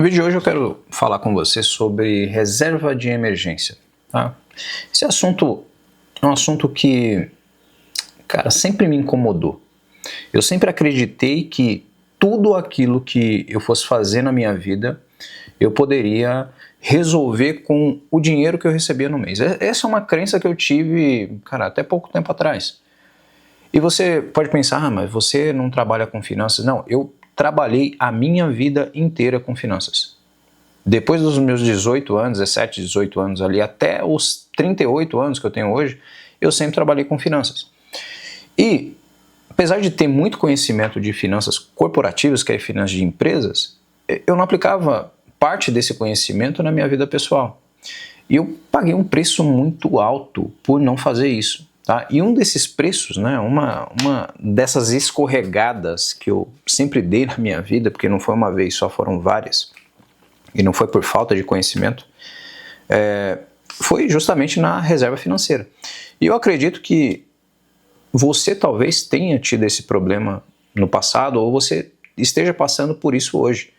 vídeo de hoje eu quero falar com você sobre reserva de emergência, tá? Esse assunto é um assunto que, cara, sempre me incomodou. Eu sempre acreditei que tudo aquilo que eu fosse fazer na minha vida, eu poderia resolver com o dinheiro que eu recebia no mês. Essa é uma crença que eu tive, cara, até pouco tempo atrás. E você pode pensar, mas você não trabalha com finanças. Não, eu trabalhei a minha vida inteira com finanças. Depois dos meus 18 anos, 17, 18 anos ali, até os 38 anos que eu tenho hoje, eu sempre trabalhei com finanças. E, apesar de ter muito conhecimento de finanças corporativas, que é finanças de empresas, eu não aplicava parte desse conhecimento na minha vida pessoal. E eu paguei um preço muito alto por não fazer isso. Tá? E um desses preços, né, uma dessas escorregadas que eu sempre dei na minha vida, porque não foi uma vez só, foram várias, e não foi por falta de conhecimento, foi justamente na reserva financeira. E eu acredito que você talvez tenha tido esse problema no passado, ou você esteja passando por isso hoje,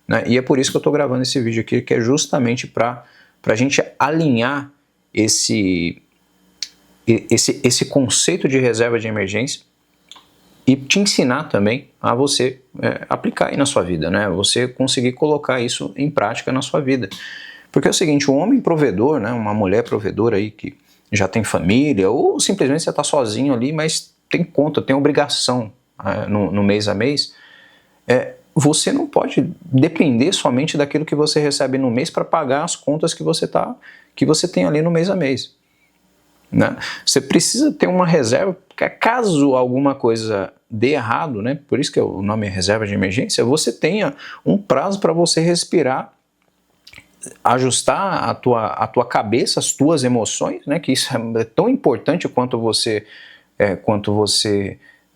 né? E é por isso que eu estou gravando esse vídeo aqui, que é justamente para a gente alinhar esse conceito de reserva de emergência e te ensinar também a você aplicar aí na sua vida, né? Você conseguir colocar isso em prática na sua vida. Porque é o seguinte, um homem provedor, né, uma mulher provedora aí que já tem família, ou simplesmente você está sozinho ali, mas tem conta, tem obrigação no mês a mês, você não pode depender somente daquilo que você recebe no mês para pagar as contas que você tem ali no mês a mês. Né? Você precisa ter uma reserva, porque caso alguma coisa dê errado, né? Por isso que o nome é reserva de emergência, você tenha um prazo para você respirar, ajustar a tua cabeça, as tuas emoções, né? Que isso é tão importante quanto você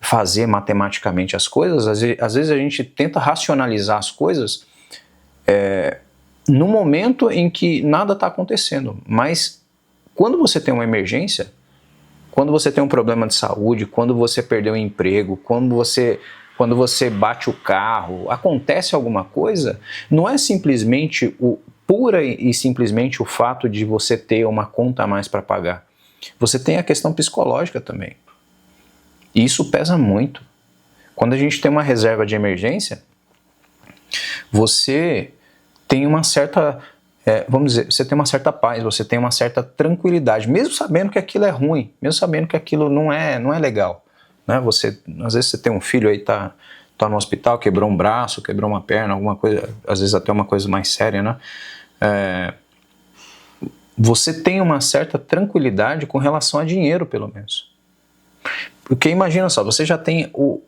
fazer matematicamente as coisas. Às vezes a gente tenta racionalizar as coisas no momento em que nada está acontecendo, mas quando você tem uma emergência, quando você tem um problema de saúde, quando você perdeu o emprego, quando você bate o carro, acontece alguma coisa, não é simplesmente pura e simplesmente o fato de você ter uma conta a mais para pagar. Você tem a questão psicológica também. E isso pesa muito. Quando a gente tem uma reserva de emergência, você tem uma certa... vamos dizer, você tem uma certa paz, você tem uma certa tranquilidade, mesmo sabendo que aquilo é ruim, mesmo sabendo que aquilo não é legal, né? Às vezes você tem um filho aí, tá no hospital, quebrou um braço, quebrou uma perna, alguma coisa, às vezes até uma coisa mais séria, né? Você tem uma certa tranquilidade com relação a dinheiro, pelo menos. Porque imagina só, você já tem o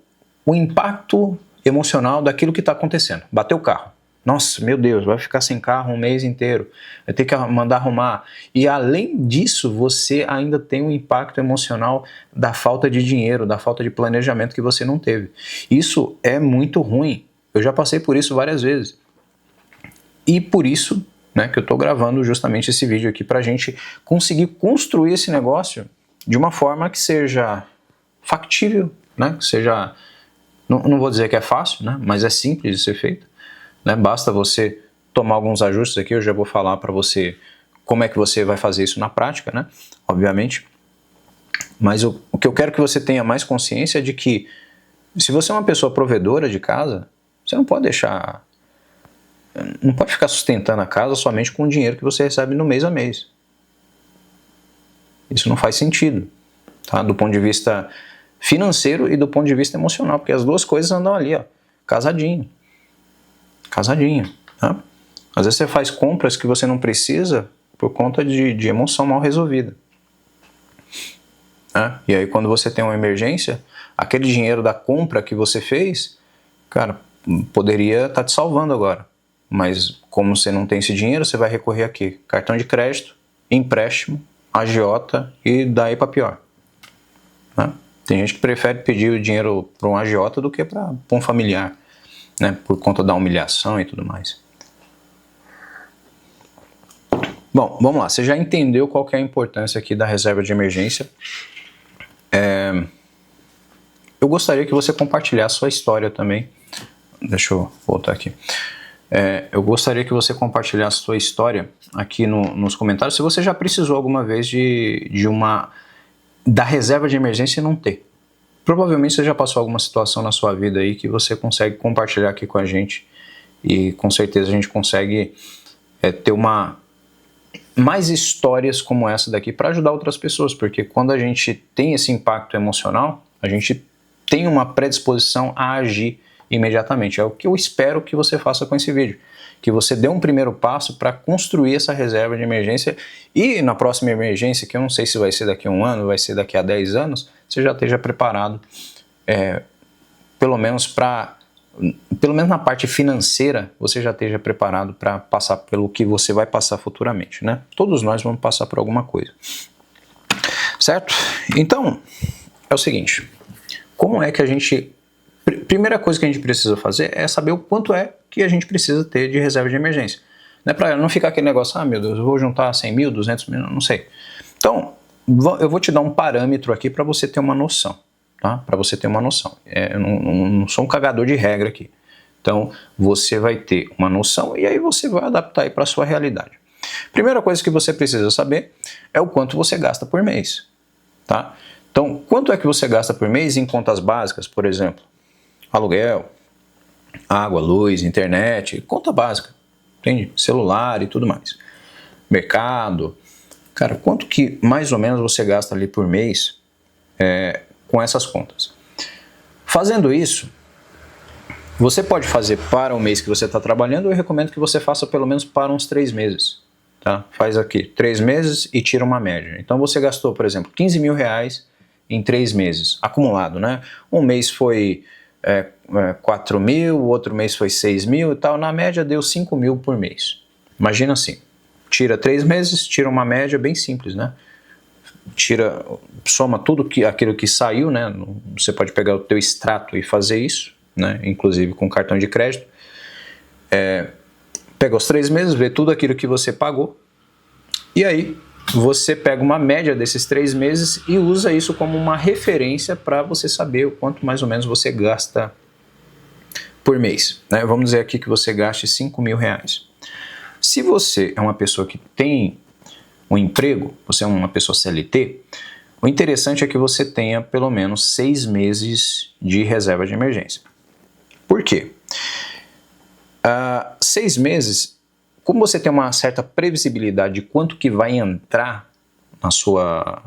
impacto emocional daquilo que está acontecendo. Bateu o carro. Nossa, meu Deus, vai ficar sem carro um mês inteiro, vai ter que mandar arrumar. E além disso, você ainda tem um impacto emocional da falta de dinheiro, da falta de planejamento que você não teve. Isso é muito ruim. Eu já passei por isso várias vezes. E por isso, né, que eu estou gravando justamente esse vídeo aqui, para a gente conseguir construir esse negócio de uma forma que seja factível, né, que seja... Não vou dizer que é fácil, né, mas é simples de ser feito. Né? Basta você tomar alguns ajustes aqui, eu já vou falar para você como é que você vai fazer isso na prática, né? Obviamente. Mas o que eu quero que você tenha mais consciência é de que se você é uma pessoa provedora de casa, você não pode ficar sustentando a casa somente com o dinheiro que você recebe no mês a mês. Isso não faz sentido, tá? Do ponto de vista financeiro e do ponto de vista emocional, porque as duas coisas andam ali, ó, casadinho. Tá? Às vezes você faz compras que você não precisa por conta de emoção mal resolvida. Tá? E aí quando você tem uma emergência, aquele dinheiro da compra que você fez, cara, poderia estar te salvando agora. Mas como você não tem esse dinheiro, você vai recorrer a quê? Cartão de crédito, empréstimo, agiota e daí para pior. Tá? Tem gente que prefere pedir o dinheiro para um agiota do que para um familiar. Né, por conta da humilhação e tudo mais. Bom, vamos lá, você já entendeu qual que é a importância aqui da reserva de emergência. Eu gostaria que você compartilhasse a sua história também. Deixa eu voltar aqui. Eu gostaria que você compartilhasse sua história aqui nos comentários, se você já precisou alguma vez da reserva de emergência e não ter. Provavelmente você já passou alguma situação na sua vida aí que você consegue compartilhar aqui com a gente, e com certeza a gente consegue ter mais histórias como essa daqui para ajudar outras pessoas, porque quando a gente tem esse impacto emocional, a gente tem uma predisposição a agir imediatamente. É o que eu espero que você faça com esse vídeo, que você dê um primeiro passo para construir essa reserva de emergência, e na próxima emergência, que eu não sei se vai ser daqui a 1 ano, vai ser daqui a 10 anos, você já esteja preparado, pelo menos na parte financeira, você já esteja preparado para passar pelo que você vai passar futuramente, né? Todos nós vamos passar por alguma coisa, certo? Então, é o seguinte, como é que a gente... Primeira coisa que a gente precisa fazer é saber o quanto é que a gente precisa ter de reserva de emergência. Não é para não ficar aquele negócio, meu Deus, eu vou juntar 100 mil, 200 mil, não sei. Então, eu vou te dar um parâmetro aqui para você ter uma noção, tá? Para você ter uma noção. Eu não sou um cagador de regra aqui. Então, você vai ter uma noção e aí você vai adaptar aí para a sua realidade. Primeira coisa que você precisa saber é o quanto você gasta por mês, tá? Então, quanto é que você gasta por mês em contas básicas, por exemplo? Aluguel, água, luz, internet, conta básica, entende? Celular e tudo mais. Mercado. Cara, quanto que mais ou menos você gasta ali por mês com essas contas? Fazendo isso, você pode fazer para o mês que você está trabalhando, eu recomendo que você faça pelo menos para uns 3 meses. Tá? Faz aqui 3 meses e tira uma média. Então você gastou, por exemplo, 15 mil reais em 3 meses, acumulado, né? Um mês foi 4 mil, o outro mês foi 6 mil e tal, na média deu 5 mil por mês. Imagina assim, tira 3 meses, tira uma média bem simples, né? Soma tudo aquilo que saiu, né? Você pode pegar o teu extrato e fazer isso, né? Inclusive com cartão de crédito. Pega os 3 meses, vê tudo aquilo que você pagou, e aí você pega uma média desses 3 meses e usa isso como uma referência para você saber o quanto mais ou menos você gasta por mês, né? Vamos dizer aqui que você gaste 5 mil reais. Se você é uma pessoa que tem um emprego, você é uma pessoa CLT, o interessante é que você tenha pelo menos 6 meses de reserva de emergência. Por quê? 6 meses, como você tem uma certa previsibilidade de quanto que vai entrar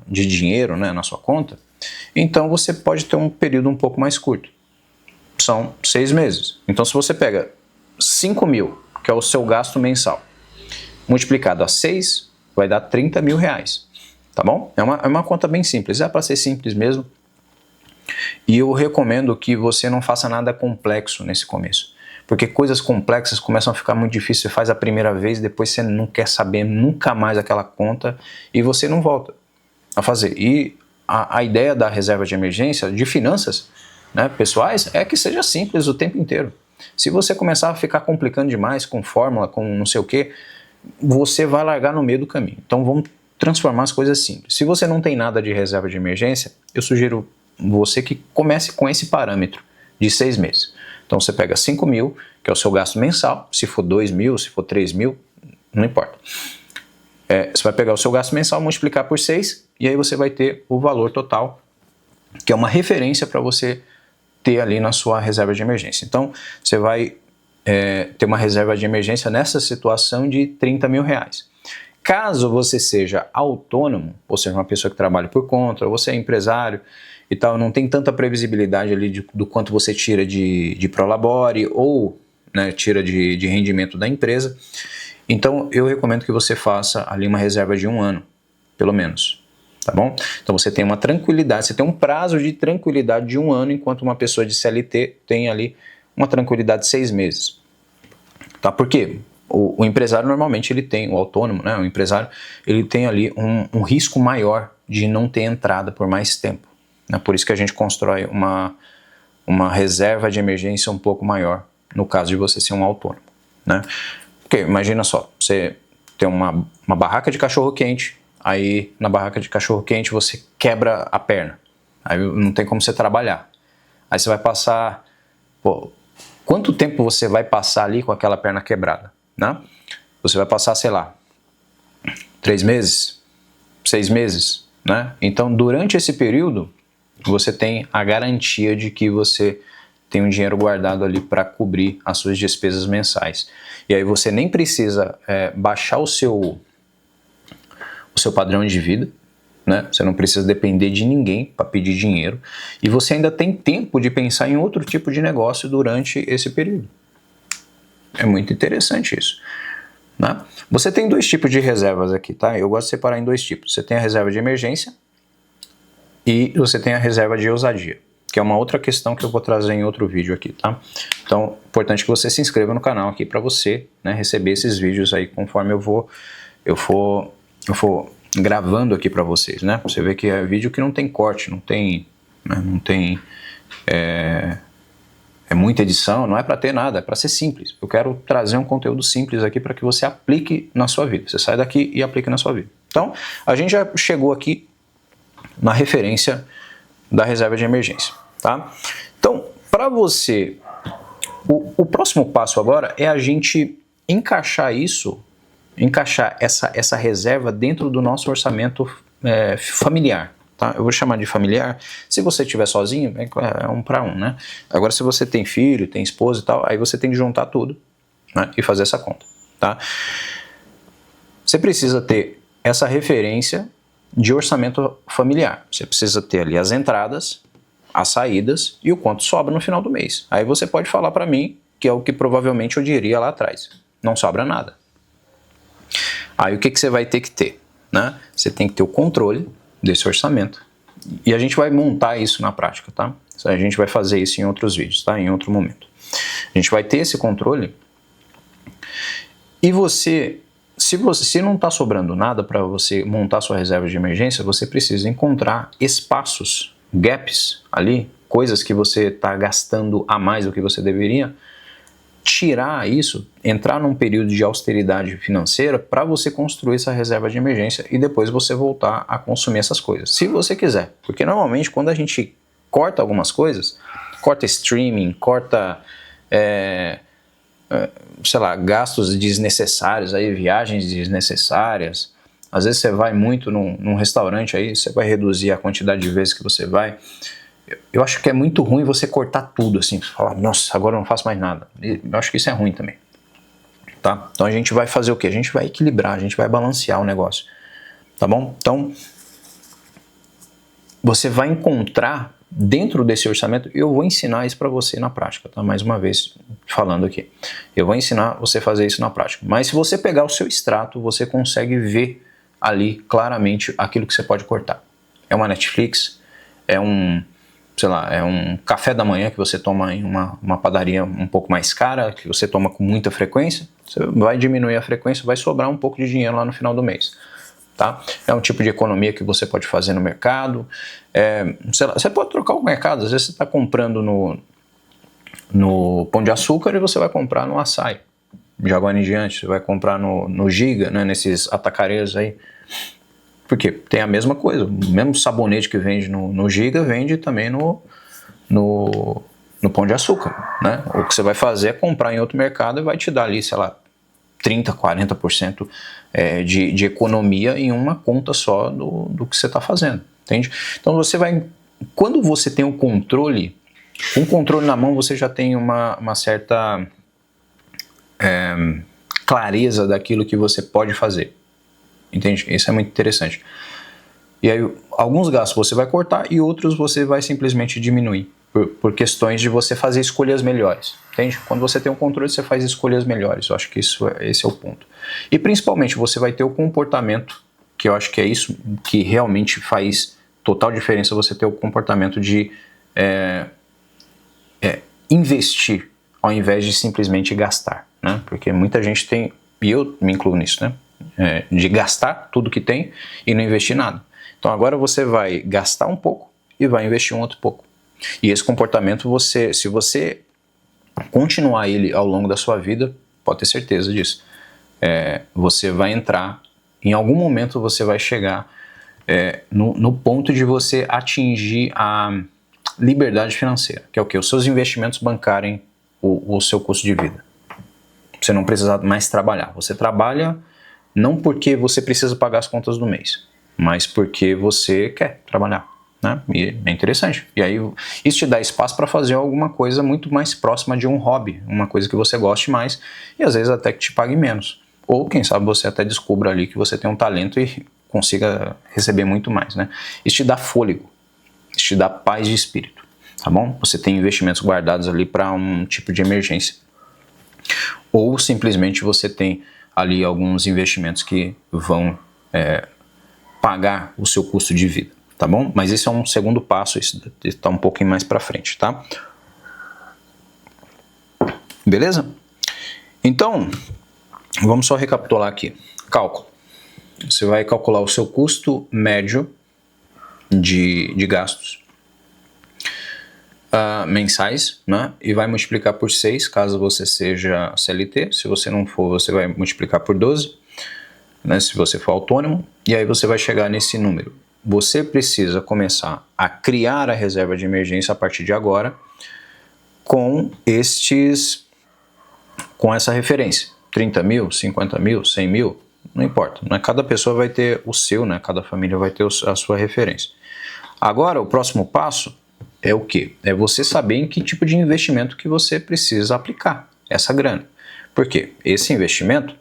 de dinheiro, né, na sua conta, então você pode ter um período um pouco mais curto. São 6 meses. Então se você pega 5 mil, que é o seu gasto mensal, multiplicado a 6, vai dar 30 mil reais. Tá bom? É uma conta bem simples, é para ser simples mesmo. E eu recomendo que você não faça nada complexo nesse começo. Porque coisas complexas começam a ficar muito difíceis, você faz a primeira vez, depois você não quer saber nunca mais aquela conta e você não volta a fazer. E a ideia da reserva de emergência, de finanças, né, pessoais, é que seja simples o tempo inteiro. Se você começar a ficar complicando demais com fórmula, com não sei o que, você vai largar no meio do caminho. Então vamos transformar as coisas simples. Se você não tem nada de reserva de emergência, eu sugiro você que comece com esse parâmetro de 6 meses. Então você pega 5 mil, que é o seu gasto mensal, se for 2 mil, se for 3 mil, não importa. Você vai pegar o seu gasto mensal, multiplicar por 6, e aí você vai ter o valor total, que é uma referência para você ter ali na sua reserva de emergência. Então você vai ter uma reserva de emergência nessa situação de 30 mil reais. Caso você seja autônomo, ou seja, uma pessoa que trabalha por conta, ou você é empresário e tal, não tem tanta previsibilidade ali do quanto você tira de prolabore ou, né, tira de rendimento da empresa, então eu recomendo que você faça ali uma reserva de 1 ano, pelo menos, tá bom? Então você tem uma tranquilidade, você tem um prazo de tranquilidade de 1 ano, enquanto uma pessoa de CLT tem ali uma tranquilidade de 6 meses, tá? Por quê? O empresário normalmente ele tem, o autônomo, né, o empresário, ele tem ali um risco maior de não ter entrada por mais tempo. Né? Por isso que a gente constrói uma reserva de emergência um pouco maior, no caso de você ser um autônomo. Né? Porque imagina só, você tem uma barraca de cachorro-quente, aí na barraca de cachorro-quente você quebra a perna, aí não tem como você trabalhar. Aí você vai passar quanto tempo você vai passar ali com aquela perna quebrada, né? Você vai passar, sei lá, 3 meses, 6 meses, né? Então, durante esse período, você tem a garantia de que você tem um dinheiro guardado ali para cobrir as suas despesas mensais. E aí você nem precisa baixar o seu padrão de vida, né? Você não precisa depender de ninguém para pedir dinheiro. E você ainda tem tempo de pensar em outro tipo de negócio durante esse período. É muito interessante isso, né? Você tem 2 tipos de reservas aqui, tá? Eu gosto de separar em 2 tipos. Você tem a reserva de emergência e você tem a reserva de ousadia, que é uma outra questão que eu vou trazer em outro vídeo aqui, tá? Então, importante que você se inscreva no canal aqui para você, né, receber esses vídeos aí conforme eu for gravando aqui para vocês, né? Você vê que é vídeo que não tem corte, não tem muita edição, não é para ter nada, é para ser simples. Eu quero trazer um conteúdo simples aqui para que você aplique na sua vida. Você sai daqui e aplique na sua vida. Então, a gente já chegou aqui na referência da reserva de emergência, tá? Então, para você, o próximo passo agora é a gente encaixar essa reserva dentro do nosso orçamento familiar, tá? Eu vou chamar de familiar. Se você estiver sozinho, é 1 para 1, né? Agora, se você tem filho, tem esposa e tal, aí você tem que juntar tudo, né, e fazer essa conta, tá? Você precisa ter essa referência de orçamento familiar. Você precisa ter ali as entradas, as saídas e o quanto sobra no final do mês. Aí você pode falar para mim, que é o que provavelmente eu diria lá atrás. Não sobra nada. Aí o que você vai ter que ter, né? Você tem que ter o controle desse orçamento. E a gente vai montar isso na prática, tá? A gente vai fazer isso em outros vídeos, tá? Em outro momento. A gente vai ter esse controle e você... Se não está sobrando nada para você montar sua reserva de emergência, você precisa encontrar espaços, gaps ali, coisas que você está gastando a mais do que você deveria, tirar isso, entrar num período de austeridade financeira para você construir essa reserva de emergência e depois você voltar a consumir essas coisas, se você quiser. Porque normalmente quando a gente corta algumas coisas, corta streaming, corta... sei lá, gastos desnecessários, aí, viagens desnecessárias. Às vezes você vai muito num restaurante aí, você vai reduzir a quantidade de vezes que você vai. Eu acho que é muito ruim você cortar tudo, assim, falar, nossa, agora eu não faço mais nada. Eu acho que isso é ruim também, tá? Então a gente vai fazer o quê? A gente vai equilibrar, a gente vai balancear o negócio, tá bom? Então, você vai encontrar dentro desse orçamento, eu vou ensinar isso para você na prática, tá? Mais uma vez falando aqui. Eu vou ensinar você a fazer isso na prática. Mas se você pegar o seu extrato, você consegue ver ali claramente aquilo que você pode cortar. É uma Netflix, é um, sei lá, é um café da manhã que você toma em uma padaria um pouco mais cara, que você toma com muita frequência, você vai diminuir a frequência, vai sobrar um pouco de dinheiro lá no final do mês. Tá? É um tipo de economia que você pode fazer no mercado. Sei lá, você pode trocar o mercado. Às vezes você está comprando no Pão de Açúcar e você vai comprar no Açaí, de agora em diante. Você vai comprar no Giga, né, nesses atacareiros aí. Porque tem a mesma coisa. O mesmo sabonete que vende no Giga vende também no Pão de Açúcar, né? O que você vai fazer é comprar em outro mercado e vai te dar ali, sei lá, 30%, 40% de economia em uma conta só do que você está fazendo, entende? Então você vai, quando você tem o controle, com o controle na mão você já tem uma certa clareza daquilo que você pode fazer, entende? Isso é muito interessante. E aí alguns gastos você vai cortar e outros você vai simplesmente diminuir. Por questões de você fazer escolhas melhores, entende? Quando você tem um controle, você faz escolhas melhores. Eu acho que esse é o ponto. E principalmente você vai ter o comportamento, que eu acho que é isso que realmente faz total diferença, você ter o comportamento de investir ao invés de simplesmente gastar, né? Porque muita gente tem, e eu me incluo nisso, né? De gastar tudo que tem e não investir nada. Então agora você vai gastar um pouco e vai investir um outro pouco. E esse comportamento, se você continuar ele ao longo da sua vida, pode ter certeza disso. Você vai entrar, em algum momento você vai chegar no ponto de você atingir a liberdade financeira, que é o que? Os seus investimentos bancarem o seu custo de vida. Você não precisa mais trabalhar. Você trabalha não porque você precisa pagar as contas do mês, mas porque você quer trabalhar, né? E é interessante. E aí isso te dá espaço para fazer alguma coisa muito mais próxima de um hobby, uma coisa que você goste mais e às vezes até que te pague menos. Ou quem sabe você até descubra ali que você tem um talento e consiga receber muito mais, né? Isso te dá fôlego, isso te dá paz de espírito, tá bom? Você tem investimentos guardados ali para um tipo de emergência. Ou simplesmente você tem ali alguns investimentos que vão pagar o seu custo de vida, tá bom? Mas esse é um segundo passo, isso está um pouquinho mais para frente, tá? Beleza? Então, vamos só recapitular aqui. Cálculo. Você vai calcular o seu custo médio de gastos mensais, né? E vai multiplicar por 6, caso você seja CLT. Se você não for, você vai multiplicar por 12, né? Se você for autônomo. E aí você vai chegar nesse número. Você precisa começar a criar a reserva de emergência a partir de agora com essa referência. 30 mil, 50 mil, 100 mil, não importa. Né? Cada pessoa vai ter o seu, né? Cada família vai ter a sua referência. Agora, o próximo passo é o quê? É você saber em que tipo de investimento que você precisa aplicar essa grana. Por quê? Esse investimento,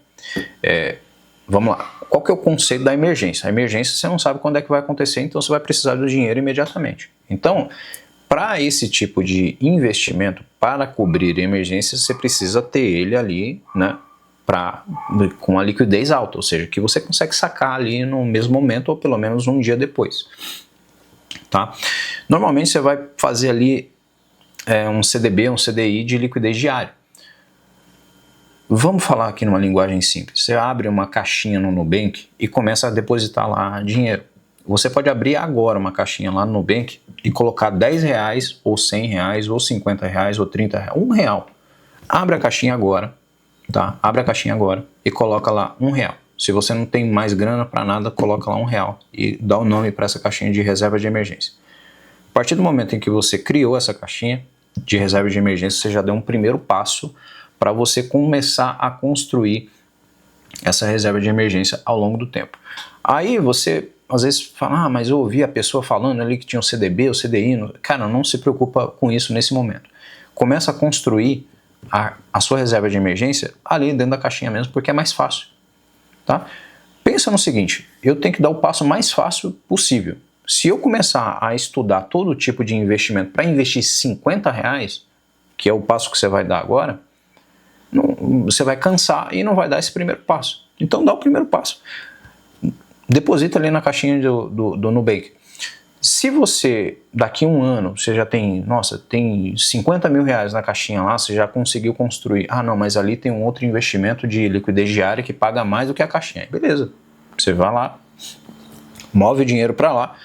vamos lá, qual que é o conceito da emergência? A emergência você não sabe quando é que vai acontecer, então você vai precisar do dinheiro imediatamente. Então, para esse tipo de investimento, para cobrir emergências, você precisa ter ele ali, né, com a liquidez alta, ou seja, que você consegue sacar ali no mesmo momento ou pelo menos um dia depois. Tá? Normalmente você vai fazer ali um CDB, um CDI de liquidez diária. Vamos falar aqui numa linguagem simples. Você abre uma caixinha no Nubank e começa a depositar lá dinheiro. Você pode abrir agora uma caixinha lá no Nubank e colocar 10 reais, ou 100 reais, ou 50 reais, ou 30 reais, R$1. Abre a caixinha agora, tá? Abre a caixinha agora e coloca lá R$1. Se você não tem mais grana para nada, coloca lá R$1 e dá o nome para essa caixinha de reserva de emergência. A partir do momento em que você criou essa caixinha de reserva de emergência, você já deu um primeiro passo para você começar a construir essa reserva de emergência ao longo do tempo. Aí você às vezes fala, mas eu ouvi a pessoa falando ali que tinha o CDB, o CDI. Cara, não se preocupa com isso nesse momento. Começa a construir a sua reserva de emergência ali dentro da caixinha mesmo, porque é mais fácil. Tá? Pensa no seguinte, eu tenho que dar o passo mais fácil possível. Se eu começar a estudar todo tipo de investimento para investir 50 reais, que é o passo que você vai dar agora, você vai cansar e não vai dar esse primeiro passo. Então dá o primeiro passo. Deposita ali na caixinha do Nubank. Se você, daqui a um ano, você já tem, tem 50 mil reais na caixinha lá, você já conseguiu construir. Ah, não, mas ali tem um outro investimento de liquidez diária que paga mais do que a caixinha. Beleza, você vai lá, move o dinheiro para lá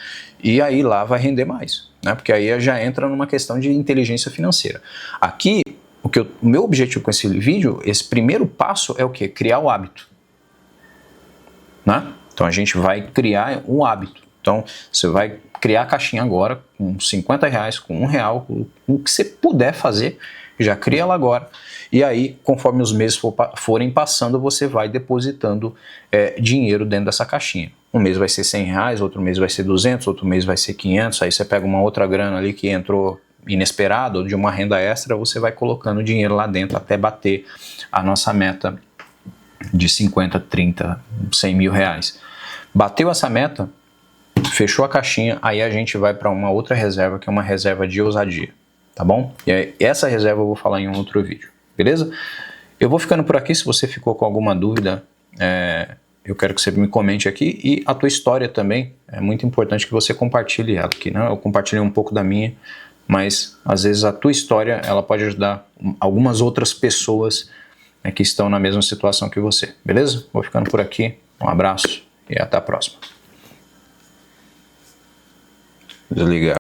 e aí lá vai render mais, né? Porque aí já entra numa questão de inteligência financeira. Aqui, o meu objetivo com esse vídeo, esse primeiro passo é o quê? Criar o hábito, né? Então a gente vai criar um hábito. Então você vai criar a caixinha agora com 50 reais, com R$1, com o que você puder fazer, já cria ela agora. E aí, conforme os meses forem passando, você vai depositando dinheiro dentro dessa caixinha. Um mês vai ser 100 reais, outro mês vai ser 200, outro mês vai ser 500, aí você pega uma outra grana ali que entrou inesperado, ou de uma renda extra, você vai colocando dinheiro lá dentro até bater a nossa meta de 50, 30, 100 mil reais. Bateu essa meta, fechou a caixinha, aí a gente vai para uma outra reserva, que é uma reserva de ousadia, tá bom? E aí, essa reserva eu vou falar em um outro vídeo, beleza? Eu vou ficando por aqui. Se você ficou com alguma dúvida, eu quero que você me comente aqui, e a tua história também, é muito importante que você compartilhe ela aqui, né? Eu compartilhei um pouco da minha, mas às vezes a tua história, ela pode ajudar algumas outras pessoas que estão na mesma situação que você, beleza? Vou ficando por aqui, um abraço e até a próxima. Desligar.